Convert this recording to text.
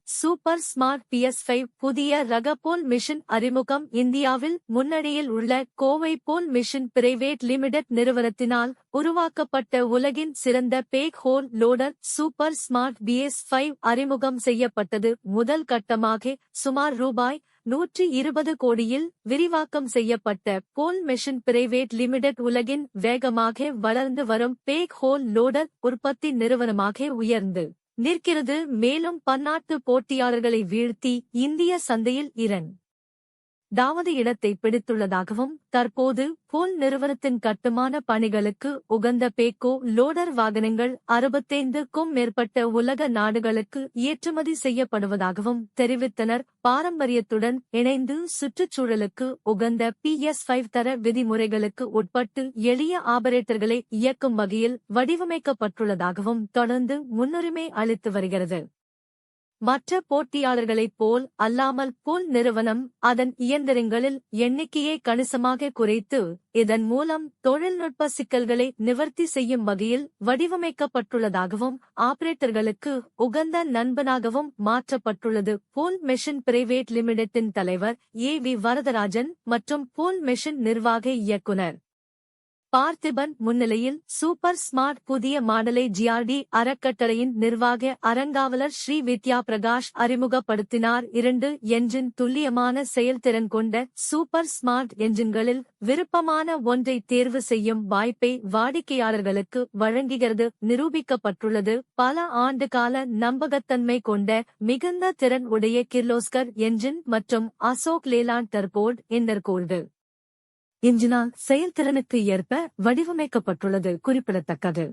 Super smart PS5 புதிய ரக போல் machine அறிமுகம். இந்தியாவில் முன்னணியில் உள்ள Kovai Bull machine private limited நிறுவனத்தினால் உருவாக்கப்பட்ட உலகின் சிறந்த backhoe loader super smart PS5 அறிமுகம் செய்யப்பட்டது. முதல் கட்டமாக சுமார் ரூ.120 கோடியில் விரிவாக்கம் செய்யப்பட்ட போல் மிஷின் பிரைவேட் லிமிடெட் உலகின் வேகமாக வளர்ந்து வரும் பேக் ஹோல் லோடர் உற்பத்தி நிறுவனமாக உயர்ந்து நிற்கிறது. மேலும் பன்னாட்டு போட்டியாளர்களை வீழ்த்தி இந்திய சந்தையில் டாவது இடத்தை பிடித்துள்ளதாகவும் தற்போது போல் நிறுவனத்தின் கட்டுமான பணிகளுக்கு உகந்த பேக்கோ லோடர் வாகனங்கள் 65க்கும் மேற்பட்ட உலக நாடுகளுக்கு ஏற்றுமதி செய்யப்படுவதாகவும் தெரிவித்தனர். பாரம்பரியத்துடன் இணைந்து சுற்றுச்சூழலுக்கு உகந்த PS5 தர விதிமுறைகளுக்கு உட்பட்டு எளிய ஆபரேட்டர்களை இயக்கும் வகையில் வடிவமைக்கப்பட்டுள்ளதாகவும் தொடர்ந்து முன்னுரிமை அளித்து வருகிறது. மற்ற போட்டியாளர்களைப் போல் அல்லாமல் போல் நிறுவனம் அதன் இயந்திரங்களில் எண்ணிக்கையை கணிசமாக குறைத்து இதன் மூலம் தொழில்நுட்ப சிக்கல்களை நிவர்த்தி செய்யும் வகையில் வடிவமைக்கப்பட்டுள்ளதாகவும் ஆபரேட்டர்களுக்கு உகந்த நண்பனாகவும் மாற்றப்பட்டுள்ளது. போல் மிஷின் பிரைவேட் லிமிடெட்டின் தலைவர் A.V. வரதராஜன் மற்றும் போல் மிஷின் நிர்வாக இயக்குனர் பார்த்திபன் முன்னிலையில் சூப்பர் ஸ்மார்ட் புதிய மாடலை GRD அறக்கட்டளையின் நிர்வாக அரங்காவலர் ஸ்ரீ வித்யா பிரகாஷ் அறிமுகப்படுத்தினார். 2 என்ஜின் துல்லியமான செயல்திறன் கொண்ட சூப்பர் ஸ்மார்ட் என்ஜின்களில் விருப்பமான ஒன்றை தேர்வு செய்யும் வாய்ப்பை வாடிக்கையாளர்களுக்கு வழங்குகிறது. நிரூபிக்கப்பட்டுள்ளது. பல ஆண்டுகால நம்பகத்தன்மை கொண்ட மிகுந்த திறன் உடைய கிர்லோஸ்கர் என்ஜின் மற்றும் அசோக் லேலாண்ட் டர்போட் இன்டர்கூல்டு என்ஜினால் செயல்திறனுக்கு ஏற்ப வடிவமைக்கப்பட்டுள்ளது குறிப்பிடத்தக்கது.